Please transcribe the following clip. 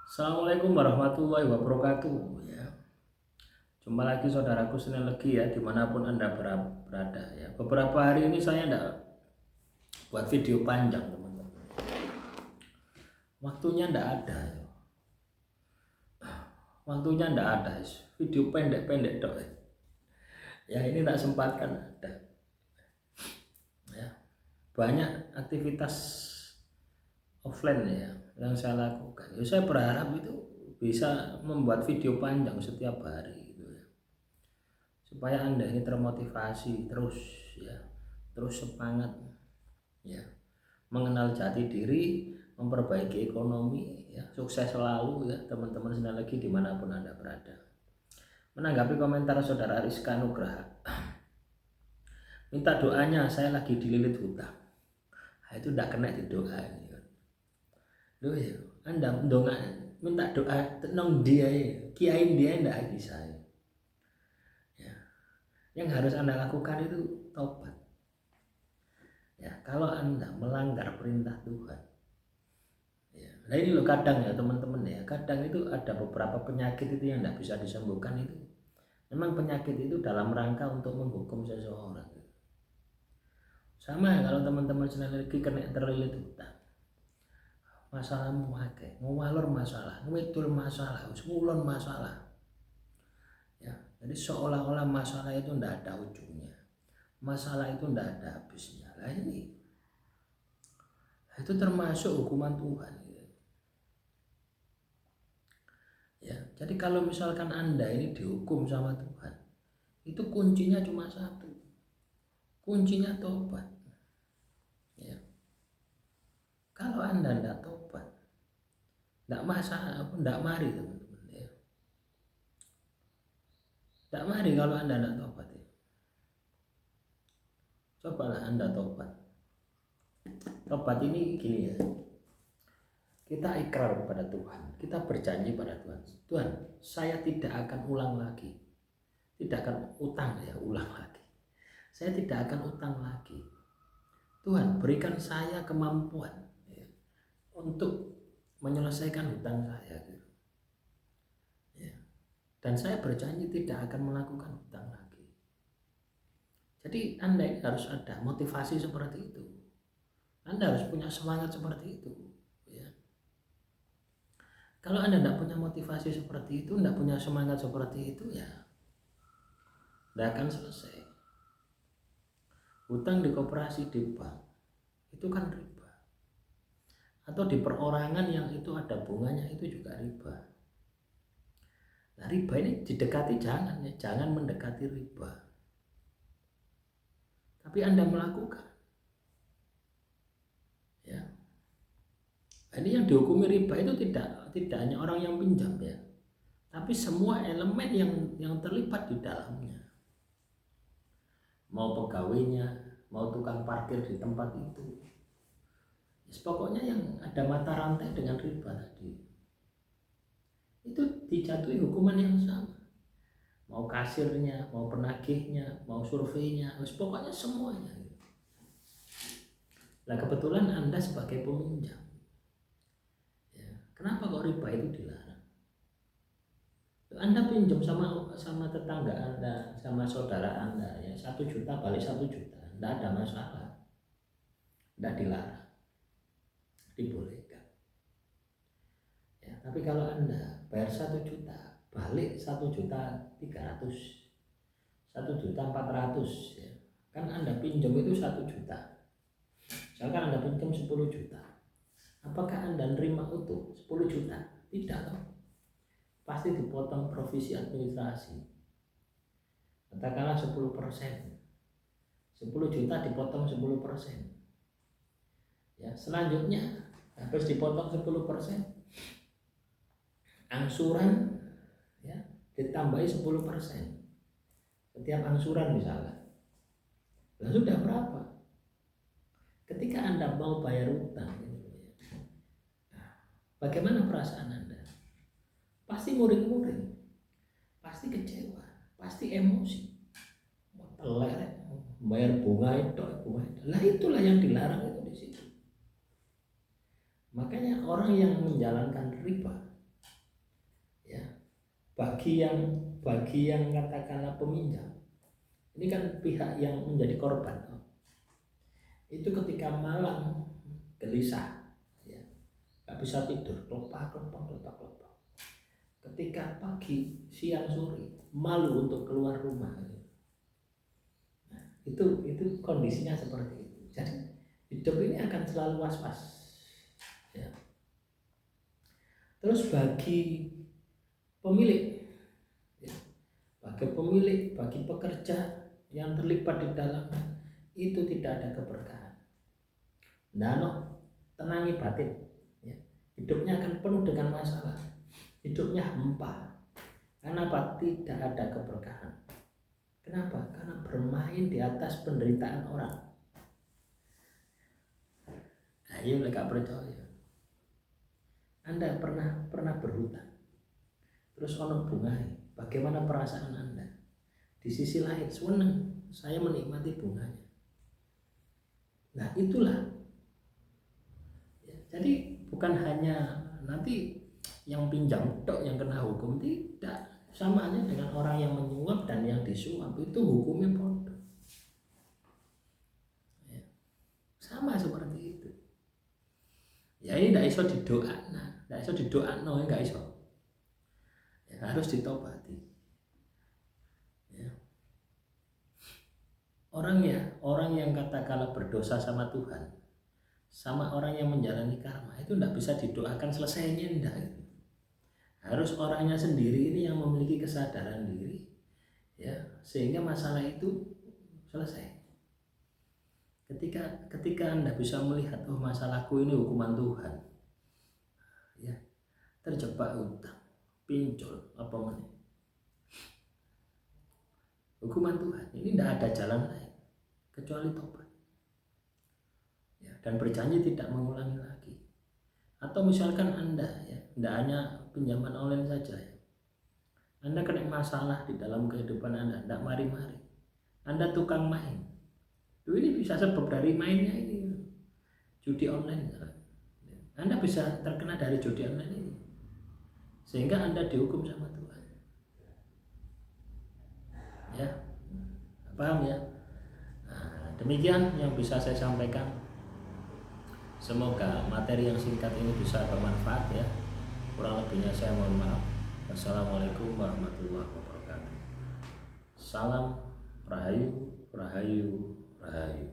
Assalamualaikum warahmatullahi wabarakatuh ya. Jumpa lagi saudaraku Senin Legi ya, dimanapun Anda berada ya. Beberapa hari ini saya tidak buat video panjang teman-teman. Waktunya tidak ada ya. Waktunya tidak ada, video pendek-pendek dok ya. Ini tak sempatkan ada ya. Banyak aktivitas offline ya yang saya lakukan ya. Saya berharap itu bisa membuat video panjang setiap hari gitu ya, supaya Anda ini termotivasi terus ya, terus semangat ya, mengenal jati diri, memperbaiki ekonomi ya, sukses selalu ya teman-teman Senin Legi dimanapun Anda berada. Menanggapi komentar saudara Rizka Nugraha, minta doanya, saya lagi dililit hutang. Nah, itu tidak kena didoa ini kan. Loh ya, Anda minta doa tenang dia ya, kiain dia tidak bisa ya. Yang harus Anda lakukan itu taubat ya. Kalau Anda melanggar perintah Tuhan ya, nah ini loh kadang ya teman-teman ya, kadang itu ada beberapa penyakit itu yang tidak bisa disembuhkan. Itu memang penyakit itu dalam rangka untuk menghukum seseorang. Sama kalau teman-teman Senin Legi kena terlilit hutang, masalahmu akeh, ngawalur masalah, ngwedul masalah, ngulon masalah ya. Jadi seolah-olah masalah itu tidak ada ujungnya, masalah itu tidak ada habisnya. Nah ini itu termasuk hukuman Tuhan ya. Jadi kalau misalkan Anda ini dihukum sama Tuhan, itu kuncinya cuma satu, kuncinya tobat ya. Kalau Anda tidak tobat, tidak masalah, tidak mari teman-teman ya, tidak mari kalau Anda tidak tobat ya. Cobalah Anda tobat. Tobat ini gini ya, kita ikrar kepada Tuhan, kita berjanji pada Tuhan, Tuhan saya tidak akan ulang lagi, tidak akan utang ya, ulang lagi, saya tidak akan utang lagi. Tuhan berikan saya kemampuan ya, untuk menyelesaikan hutang saya gitu ya. Dan saya berjanji tidak akan melakukan hutang lagi. Jadi Anda harus ada motivasi seperti itu, Anda harus punya semangat seperti itu ya. Kalau Anda tidak punya motivasi seperti itu, tidak punya semangat seperti itu ya, tidak akan selesai. Hutang di koperasi, di bank itu kan riba, atau di perorangan yang itu ada bunganya itu juga riba. Nah riba ini didekati jangan ya, jangan mendekati riba, tapi Anda melakukan ya. Ini yang dihukumi riba itu tidak hanya orang yang pinjam ya, tapi semua elemen yang terlibat di dalamnya. Mau pegawainya, mau tukang parkir di tempat itu, pokoknya yang ada mata rantai dengan riba tadi, itu dijatuhi hukuman yang sama. Mau kasirnya, mau penagihnya, mau surveinya, pokoknya semuanya. Nah kebetulan Anda sebagai peminjam ya, kenapa kok riba itu dilarang? Anda pinjam sama tetangga Anda, sama saudara Anda ya, 1 juta balik 1 juta, tidak ada masalah, tidak dilarang, dibolehkan ya. Tapi kalau Anda bayar 1 juta balik 1.300.000, 1.400.000 ya, kan Anda pinjam itu 1 juta, misalkan Anda pinjam 10 juta, apakah Anda nerima utuh 10 juta? Tidak loh, pasti dipotong provisi administrasi, katakanlah 10%, 10 juta dipotong 10% ya. Selanjutnya habis dipotong 10%, angsuran ya ditambahi 10% setiap angsuran misalnya. Nah sudah berapa? Ketika Anda mau bayar utang gitu ya, bagaimana perasaan Anda? Pasti muring-muring, pasti kecewa, pasti emosi, teler, bayar bunga itu. Lah itulah yang dilarang itu di situ. Makanya orang yang menjalankan riba bagi yang katakanlah peminjam, ini kan pihak yang menjadi korban, itu ketika malam gelisah, ya, nggak bisa tidur, kelopak. Ketika pagi, siang, sore malu untuk keluar rumah. Nah, itu kondisinya seperti itu. Jadi hidup ini akan selalu was-was. Ya. Terus bagi pemilik, ya, bagi pekerja yang terlibat di dalamnya, itu tidak ada keberkahan. Nah, tenangi batin, ya. Hidupnya akan penuh dengan masalah, hidupnya hampa. Kenapa? Tidak ada keberkahan. Kenapa? Karena bermain di atas penderitaan orang. Nah, ini mereka percaya. Anda pernah berhutang, terus ono bungai, bagaimana perasaan Anda? Di sisi lain, seneng, saya menikmati bunganya. Nah, itulah. Ya, jadi bukan hanya nanti yang pinjam tok yang kena hukum, tidak. Sama aja dengan orang yang menyuap dan yang disuap, itu hukumnya bodoh. Ya. Sama seperti itu. Ya ini tidak iso didoakan, tidak iso didoakan, nggak iso. Ya, harus ditobati. Ya. Orang yang katakanlah berdosa sama Tuhan, sama orang yang menjalani karma, itu tidak bisa didoakan selesainya, enggak. Harus orangnya sendiri ini yang memiliki kesadaran diri, ya, sehingga masalah itu selesai. Ketika Anda bisa melihat, oh masalahku ini hukuman Tuhan, ya, terjebak hutang, pinjol, apa mana, hukuman Tuhan, ini tidak ada jalan lain kecuali tobat, ya, dan berjanji tidak mengulangi lagi. Atau misalkan Anda, ya, tidak hanya pinjaman online saja, ya, Anda kena masalah di dalam kehidupan Anda, tidak mari-mari, Anda tukang main. Ini bisa sebab dari mainnya ini, judi online. Anda bisa terkena dari judi online ini, sehingga Anda dihukum sama Tuhan. Ya, paham ya? Nah, demikian yang bisa saya sampaikan. Semoga materi yang singkat ini bisa bermanfaat, ya. Kurang lebihnya saya mohon maaf. Wassalamualaikum warahmatullahi wabarakatuh. Salam Rahayu, Rahayu, Rahayu.